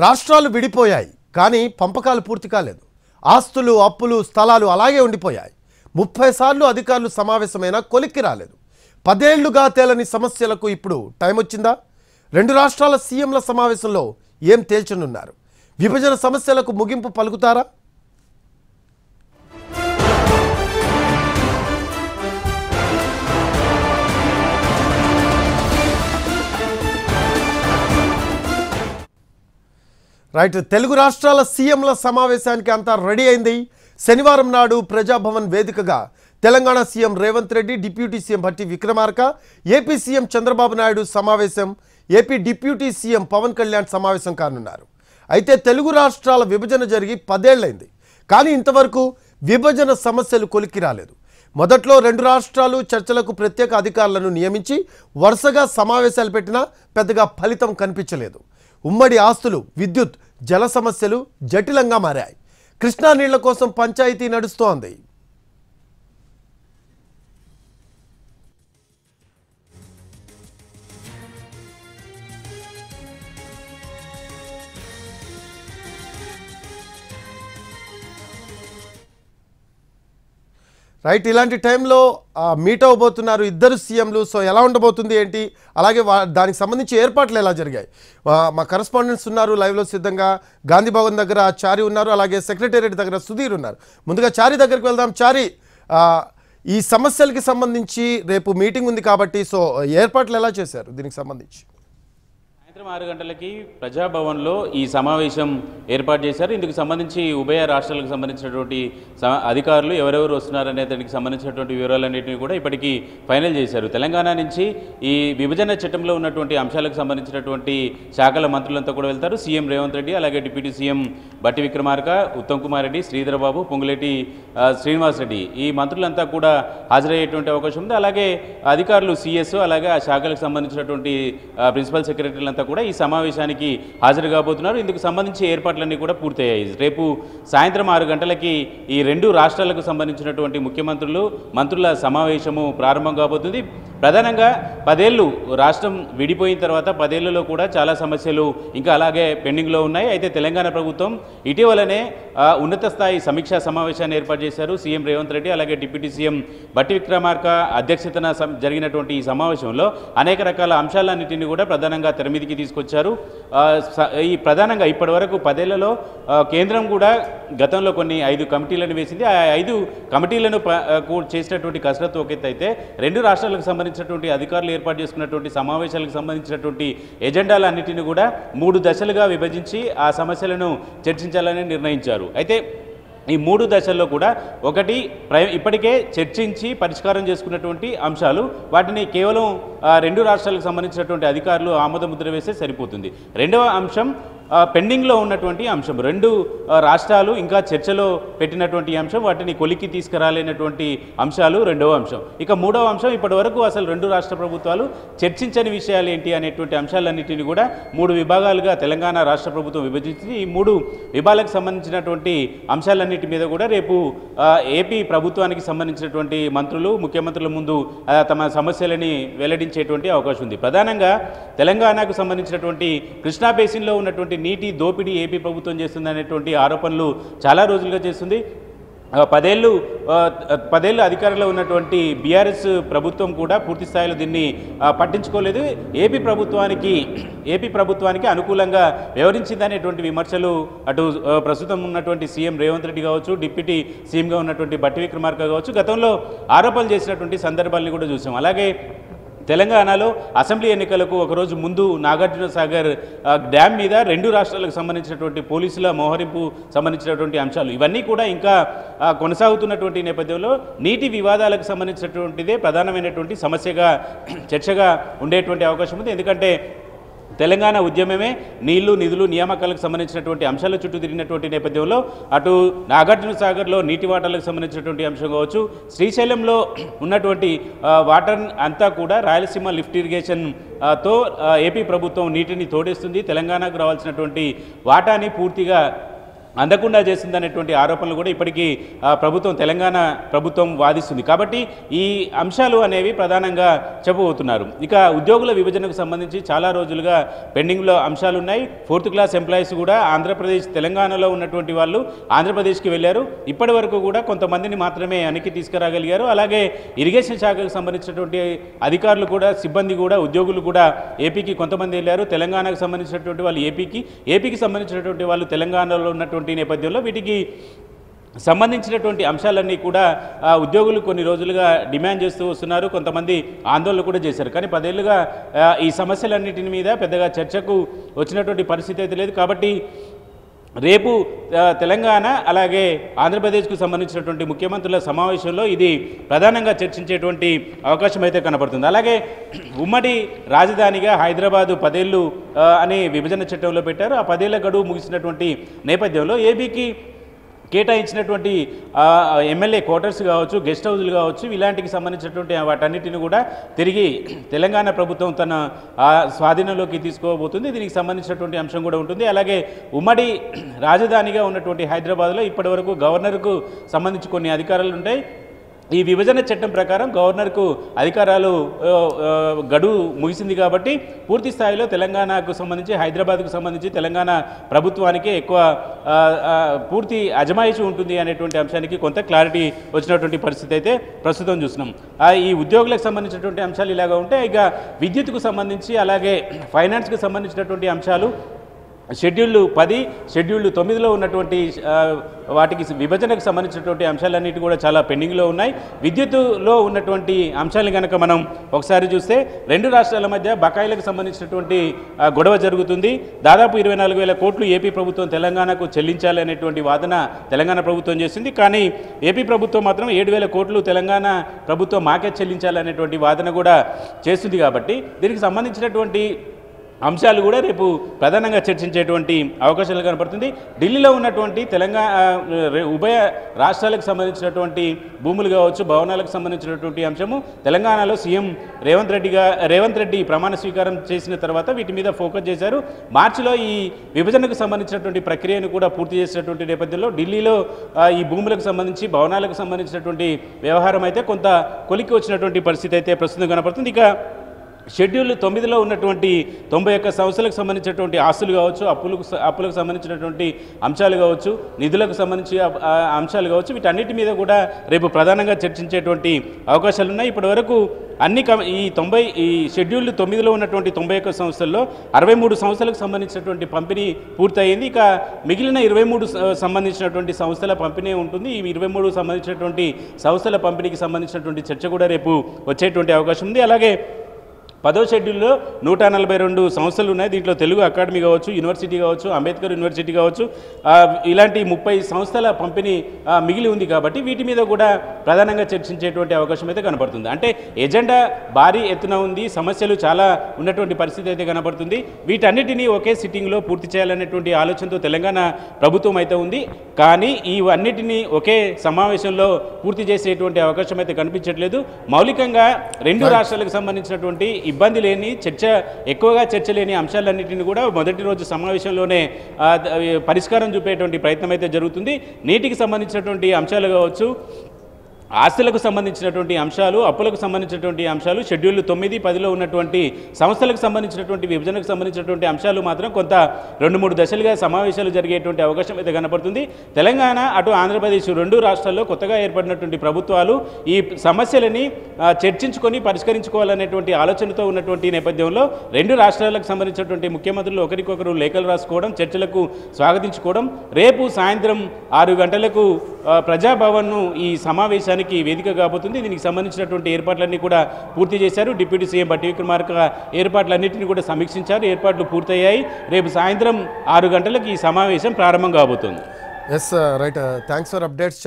రాష్ట్రాలు విడిపోయాయి కానీ పంపకాలు పూర్తి కాలేదు. ఆస్తులు, అప్పులు, స్థలాలు అలాగే ఉండిపోయాయి. 30 సార్లు అధికారులు సమావేశమైనా కొలిక్కి రాలేదు. 10 ఏళ్లుగా తేలని సమస్యలకు ఇప్పుడు టైం వచ్చిందా? 2 రాష్ట్రాల సీఎంల సమావేశంలో ఏం తేల్చనున్నారు? విభజన సమస్యలకు ముగింపు పలుకుతారా? రైట్, తెలుగు రాష్ట్రాల సీఎంల సమావేశానికి అంతా రెడీ అయింది. శనివారం నాడు ప్రజాభవన్ వేదికగా Telangana CM Revanth Reddy, deputy CM Bhatti Vikramarka, AP CM Chandrababu Naidu సమావేశం, AP deputy CM Pawan Kalyan సమావేశం కానున్నారు. అయితే తెలుగు రాష్ట్రాల విభజన జరిగి 10 ఏళ్లైంది. కానీ ఇంతవరకు విభజన సమస్యలు కొలిక్కి రాలేదు. మొదట్లో 2 రాష్ట్రాలు చర్చలకు ప్రత్యేక అధికారులను నియమించి వరుసగా సమావేశాలు పెట్టినా పెద్దగా ఫలితం కనిపించలేదు. ఉమ్మడి ఆస్తులు, విద్యుత్, జల సమస్యలు జటిలంగా మారాయి. కృష్ణా నీళ్ల కోసం పంచాయతీ నడుస్తోంది. రైట్, ఇలాంటి టైంలో మీట్ అవ్వబోతున్నారు ఇద్దరు సీఎంలు. సో ఎలా ఉండబోతుంది ఏంటి, అలాగే దానికి సంబంధించి ఏర్పాట్లు ఎలా జరిగాయి? మా కరెస్పాండెంట్స్ ఉన్నారు లైవ్లో సిద్ధంగా. గాంధీ భవన్ దగ్గర చారి ఉన్నారు, అలాగే సెక్రటేరియట్ దగ్గర సుధీర్ ఉన్నారు. ముందుగా చారి దగ్గరికి వెళ్దాం. చారి, ఈ సమస్యలకి సంబంధించి రేపు మీటింగ్ ఉంది కాబట్టి సో ఏర్పాట్లు ఎలా చేశారు దీనికి సంబంధించి? సాయంత్రం 6 గంటలకి ప్రజాభవన్లో ఈ సమావేశం ఏర్పాటు చేశారు. ఇందుకు సంబంధించి ఉభయ రాష్ట్రాలకు సంబంధించినటువంటి అధికారులు ఎవరెవరు వస్తున్నారనే దానికి సంబంధించినటువంటి వివరాలన్నింటినీ కూడా ఇప్పటికీ ఫైనల్ చేశారు. తెలంగాణ నుంచి ఈ విభజన చట్టంలో ఉన్నటువంటి అంశాలకు సంబంధించినటువంటి శాఖల మంత్రులంతా కూడా వెళ్తారు. సీఎం రేవంత్ రెడ్డి, అలాగే డిప్యూటీ సీఎం భట్టి విక్రమార్క, ఉత్తమ్ కుమార్ రెడ్డి, శ్రీధర్ బాబు, పొంగులేటి శ్రీనివాస్ రెడ్డి, ఈ మంత్రులంతా కూడా హాజరయ్యేటువంటి అవకాశం ఉంది. అలాగే అధికారులు సిఎస్, అలాగే ఆ శాఖలకు సంబంధించినటువంటి ప్రిన్సిపల్ సెక్రటరీలంతా కూడా ఈ సమావేశానికి హాజరు కాబోతున్నారు. ఇందుకు సంబంధించి ఏర్పాట్లన్నీ కూడా పూర్తయ్యాయి. రేపు సాయంత్రం 6 గంటలకి ఈ 2 రాష్ట్రాలకు సంబంధించినటువంటి మంత్రుల సమావేశము ప్రారంభం కాబోతుంది. ప్రధానంగా 10 ఏళ్ళు రాష్ట్రం విడిపోయిన తర్వాత 10 ఏళ్లలో కూడా చాలా సమస్యలు ఇంకా అలాగే పెండింగ్లో ఉన్నాయి. అయితే తెలంగాణ ప్రభుత్వం ఇటీవలనే ఉన్నత స్థాయి సమీక్షా సమావేశాన్ని ఏర్పాటు చేశారు. సీఎం రేవంత్ రెడ్డి, అలాగే డిప్యూటీ సీఎం భట్టి విక్రమార్క అధ్యక్షతన జరిగినటువంటి ఈ సమావేశంలో అనేక రకాల అంశాలన్నింటినీ కూడా ప్రధానంగా తెర మీదకి తీసుకొచ్చారు. ఈ ప్రధానంగా ఇప్పటి వరకు 10 ఏళ్లలో కేంద్రం కూడా గతంలో కొన్ని 5 కమిటీలను వేసింది. ఆ 5 కమిటీలను చేసినటువంటి కసరత్తు ఒక ఎత్తు అయితే 2 రాష్ట్రాలకు సంబంధించినటువంటి అధికారులు ఏర్పాటు చేసుకున్నటువంటి సమావేశాలకు సంబంధించినటువంటి ఎజెండాలన్నింటినీ కూడా 3 దశలుగా విభజించి ఆ సమస్యలను చర్చించాలని నిర్ణయించారు. అయితే ఈ 3 దశల్లో కూడా ఒకటి ఇప్పటికే చర్చించి పరిష్కారం చేసుకున్నటువంటి అంశాలు, వాటిని కేవలం 2 రాష్ట్రాలకు సంబంధించినటువంటి అధికారులు ఆమోద ముద్ర వేస్తే సరిపోతుంది. రెండవ అంశం పెండింగ్లో ఉన్నటువంటి అంశం, 2 రాష్ట్రాలు ఇంకా చర్చలో పెట్టినటువంటి అంశం, వాటిని కొలిక్కి తీసుకురాలేనటువంటి అంశాలు రెండవ అంశం. ఇక మూడవ అంశం, ఇప్పటి వరకు అసలు 2 రాష్ట్ర ప్రభుత్వాలు చర్చించని విషయాలు ఏంటి అనేటువంటి అంశాలన్నింటినీ కూడా 3 విభాగాలుగా తెలంగాణ రాష్ట్ర ప్రభుత్వం విభజించి ఈ 3 విభాగాలకు సంబంధించినటువంటి అంశాలన్నింటి మీద కూడా రేపు ఏపీ ప్రభుత్వానికి సంబంధించినటువంటి మంత్రులు, ముఖ్యమంత్రుల ముందు తమ సమస్యలని వెల్లడించేటువంటి అవకాశం ఉంది. ప్రధానంగా తెలంగాణకు సంబంధించినటువంటి కృష్ణా బేసిన్లో ఉన్నటువంటి నీటి దోపిడీ ఏపీ ప్రభుత్వం చేస్తుందనేటువంటి ఆరోపణలు చాలా రోజులుగా చేస్తుంది. 10 ఏళ్ళు అధికారంలో ఉన్నటువంటి బీఆర్ఎస్ ప్రభుత్వం కూడా పూర్తి స్థాయిలో దీన్ని పట్టించుకోలేదు. ఏపీ ప్రభుత్వానికి అనుకూలంగా వ్యవహరించిందనేటువంటి విమర్శలు అటు ప్రస్తుతం ఉన్నటువంటి సీఎం రేవంత్ రెడ్డి కావచ్చు, డిప్యూటీ సీఎంగా ఉన్నటువంటి భట్టి విక్రమార్క కావచ్చు గతంలో ఆరోపణలు చేసినటువంటి సందర్భాలను కూడా చూసాం. అలాగే తెలంగాణలో అసెంబ్లీ ఎన్నికలకు ఒకరోజు ముందు నాగార్జున సాగర్ డ్యామ్ మీద 2 రాష్ట్రాలకు సంబంధించినటువంటి పోలీసుల మోహరింపు సంబంధించినటువంటి అంశాలు ఇవన్నీ కూడా ఇంకా కొనసాగుతున్నటువంటి నేపథ్యంలో నీటి వివాదాలకు సంబంధించినటువంటిదే ప్రధానమైనటువంటి సమస్యగా చర్చగా ఉండేటువంటి అవకాశం ఉంది. ఎందుకంటే తెలంగాణ ఉద్యమమే నీళ్లు, నిధులు, నియామకాలకు సంబంధించినటువంటి అంశాల చుట్టూ తిరిగినటువంటి నేపథ్యంలో అటు నాగార్జున సాగర్లో నీటి వాటర్లకు సంబంధించినటువంటి అంశం కావచ్చు, శ్రీశైలంలో ఉన్నటువంటి వాటర్ అంతా కూడా రాయలసీమ లిఫ్ట్ ఇరిగేషన్ తో ఏపీ ప్రభుత్వం నీటిని తోడేస్తుంది. తెలంగాణకు రావాల్సినటువంటి వాటాని పూర్తిగా అందకుండా చేసిందనేటువంటి ఆరోపణలు కూడా ఇప్పటికీ తెలంగాణ ప్రభుత్వం వాదిస్తుంది. కాబట్టి ఈ అంశాలు అనేవి ప్రధానంగా చెప్పబోతున్నారు. ఇక ఉద్యోగుల విభజనకు సంబంధించి చాలా రోజులుగా పెండింగ్లో అంశాలు ఉన్నాయి. 4th క్లాస్ ఎంప్లాయీస్ కూడా ఆంధ్రప్రదేశ్ తెలంగాణలో ఉన్నటువంటి వాళ్ళు ఆంధ్రప్రదేశ్కి వెళ్ళారు. ఇప్పటి వరకు కూడా కొంతమందిని మాత్రమే వెనక్కి తీసుకురాగలిగారు. అలాగే ఇరిగేషన్ శాఖకు సంబంధించినటువంటి అధికారులు కూడా, సిబ్బంది కూడా, ఉద్యోగులు కూడా ఏపీకి కొంతమంది వెళ్ళారు. తెలంగాణకు సంబంధించినటువంటి వాళ్ళు ఏపీకి సంబంధించినటువంటి వాళ్ళు తెలంగాణలో ఉన్నటువంటి నేపథ్యంలో వీటికి సంబంధించినటువంటి అంశాలన్నీ కూడా ఉద్యోగులు కొన్ని రోజులుగా డిమాండ్ చేస్తూ వస్తున్నారు. కొంతమంది ఆందోళన కూడా చేశారు. కానీ 10 ఏళ్లుగా ఈ సమస్యలన్నింటి మీద పెద్దగా చర్చకు వచ్చినటువంటి పరిస్థితి అయితే లేదు. కాబట్టి రేపు తెలంగాణ అలాగే ఆంధ్రప్రదేశ్కు సంబంధించినటువంటి ముఖ్యమంత్రుల సమావేశంలో ఇది ప్రధానంగా చర్చించేటువంటి అవకాశం అయితే కనబడుతుంది. అలాగే ఉమ్మడి రాజధానిగా హైదరాబాదు 10 ఏళ్ళు అనే విభజన చట్టంలో పెట్టారు. ఆ 10 ఏళ్ల గడువు ముగిసినటువంటి నేపథ్యంలో ఏపీకి కేటాయించినటువంటి ఎమ్మెల్యే క్వార్టర్స్ కావచ్చు, గెస్ట్ హౌస్లు కావచ్చు, ఇలాంటికి సంబంధించినటువంటి వాటన్నిటిని కూడా తిరిగి తెలంగాణ ప్రభుత్వం తన స్వాధీనంలోకి తీసుకోబోతుంది. దీనికి సంబంధించినటువంటి అంశం కూడా ఉంటుంది. అలాగే ఉమ్మడి రాజధానిగా ఉన్నటువంటి హైదరాబాద్లో ఇప్పటివరకు గవర్నర్కు సంబంధించి కొన్ని అధికారాలు ఉంటాయి. ఈ విభజన చట్టం ప్రకారం గవర్నర్కు అధికారాలు గడువు ముగిసింది. కాబట్టి పూర్తి స్థాయిలో తెలంగాణకు సంబంధించి, హైదరాబాద్కు సంబంధించి తెలంగాణ ప్రభుత్వానికి ఎక్కువ పూర్తి అజమాయిషి ఉంటుంది అనేటువంటి అంశానికి కొంత క్లారిటీ వచ్చినటువంటి పరిస్థితి అయితే ప్రస్తుతం చూస్తున్నాం. ఈ ఉద్యోగులకు సంబంధించినటువంటి అంశాలు ఇలాగా ఉంటే, ఇక విద్యుత్కు సంబంధించి అలాగే ఫైనాన్స్కి సంబంధించినటువంటి అంశాలు షెడ్యూల్ 10, షెడ్యూల్ 9లో ఉన్నటువంటి వాటికి విభజనకు సంబంధించినటువంటి అంశాలన్నిటి కూడా చాలా పెండింగ్లో ఉన్నాయి. విద్యుత్తులో ఉన్నటువంటి అంశాలను కనుక మనం ఒకసారి చూస్తే, 2 రాష్ట్రాల మధ్య బకాయిలకు సంబంధించినటువంటి గొడవ జరుగుతుంది. దాదాపు 24,000 కోట్లు ఏపీ ప్రభుత్వం తెలంగాణకు చెల్లించాలి అనేటువంటి వాదన తెలంగాణ ప్రభుత్వం చేసింది. కానీ ఏపీ ప్రభుత్వం మాత్రం 7,000 కోట్లు తెలంగాణ ప్రభుత్వం మాకే చెల్లించాలనేటువంటి వాదన కూడా చేస్తుంది. కాబట్టి దీనికి సంబంధించినటువంటి అంశాలు కూడా రేపు ప్రధానంగా చర్చించేటువంటి అవకాశాలు కనపడుతుంది. ఢిల్లీలో ఉన్నటువంటి ఉభయ రాష్ట్రాలకు సంబంధించినటువంటి భూములు కావచ్చు, భవనాలకు సంబంధించినటువంటి అంశము తెలంగాణలో సీఎం రేవంత్ రెడ్డి ప్రమాణ స్వీకారం చేసిన తర్వాత వీటి మీద ఫోకస్ చేశారు. మార్చిలో ఈ విభజనకు సంబంధించినటువంటి ప్రక్రియను కూడా పూర్తి చేసినటువంటి నేపథ్యంలో ఢిల్లీలో ఈ భూములకు సంబంధించి, భవనాలకు సంబంధించినటువంటి వ్యవహారం అయితే కొంత కొలిక్కి వచ్చినటువంటి పరిస్థితి అయితే ప్రస్తుతం కనపడుతుంది. ఇక షెడ్యూల్ 9లో ఉన్నటువంటి 91 సంస్థలకు సంబంధించినటువంటి ఆస్తులు కావచ్చు, అప్పులకు సంబంధించినటువంటి అంశాలు కావచ్చు, నిధులకు సంబంధించి అంశాలు కావచ్చు, వీటన్నిటి మీద కూడా రేపు ప్రధానంగా చర్చించేటువంటి అవకాశాలు ఉన్నాయి. ఇప్పటి వరకు ఈ షెడ్యూల్ 9లో ఉన్నటువంటి 91 సంస్థల్లో 63 సంస్థలకు సంబంధించినటువంటి పంపిణీ పూర్తయింది. ఇక మిగిలిన 23 సంబంధించినటువంటి సంస్థల పంపిణీ ఉంటుంది. ఈ 23 సంబంధించినటువంటి సంస్థల పంపిణీకి సంబంధించినటువంటి చర్చ కూడా రేపు వచ్చేటువంటి అవకాశం ఉంది. అలాగే 10వ షెడ్యూల్లో 142 సంస్థలు ఉన్నాయి. దీంట్లో తెలుగు అకాడమీ కావచ్చు, యూనివర్సిటీ కావచ్చు, అంబేద్కర్ యూనివర్సిటీ కావచ్చు, ఇలాంటి 30 సంస్థల పంపిణీ మిగిలి ఉంది. కాబట్టి వీటి మీద కూడా ప్రధానంగా చర్చించేటువంటి అవకాశం అయితే కనపడుతుంది. అంటే ఎజెండా భారీ ఎత్తున ఉంది, సమస్యలు చాలా ఉన్నటువంటి పరిస్థితి అయితే కనపడుతుంది. వీటన్నిటినీ ఒకే సిట్టింగ్లో పూర్తి చేయాలనేటువంటి ఆలోచనతో తెలంగాణ ప్రభుత్వం అయితే ఉంది. కానీ ఇవన్నిటినీ ఒకే సమావేశంలో పూర్తి చేసేటువంటి అవకాశం అయితే కనిపించట్లేదు. మౌలికంగా 2 రాష్ట్రాలకు సంబంధించినటువంటి ఇబ్బంది లేని, ఎక్కువగా చర్చ లేని అంశాలన్నింటినీ కూడా మొదటి రోజు సమావేశంలోనే పరిష్కారం చూపేటువంటి ప్రయత్నం అయితే జరుగుతుంది. నీటికి సంబంధించినటువంటి అంశాలు కావచ్చు, ఆస్తులకు సంబంధించినటువంటి అంశాలు, అప్పులకు సంబంధించినటువంటి అంశాలు, షెడ్యూల్ 9, 10లో ఉన్నటువంటి సంస్థలకు సంబంధించినటువంటి విభజనకు సంబంధించినటువంటి అంశాలు మాత్రం కొంత 2-3 దశలుగా సమావేశాలు జరిగేటువంటి అవకాశం అయితే కనపడుతుంది. తెలంగాణ అటు ఆంధ్రప్రదేశ్ 2 రాష్ట్రాల్లో కొత్తగా ఏర్పడినటువంటి ప్రభుత్వాలు ఈ సమస్యలని చర్చించుకొని పరిష్కరించుకోవాలనేటువంటి ఆలోచనతో ఉన్నటువంటి నేపథ్యంలో 2 రాష్ట్రాలకు సంబంధించినటువంటి ముఖ్యమంత్రులు ఒకరికొకరు లేఖలు రాసుకోవడం, చర్చలకు స్వాగతించుకోవడం, రేపు సాయంత్రం 6 గంటలకు ప్రజాభవన్ను ఈ సమావేశానికి వేదిక కాబోతుంది. దీనికి సంబంధించినటువంటి ఏర్పాట్లన్నీ కూడా పూర్తి చేశారు. డిప్యూటీ సీఎం భట్టి విక్రమార్క ఏర్పాట్లన్నింటినీ కూడా సమీక్షించారు. ఏర్పాట్లు పూర్తయ్యాయి. రేపు సాయంత్రం 6 గంటలకు ఈ సమావేశం ప్రారంభం కాబోతుంది. Yes right, thanks for updates.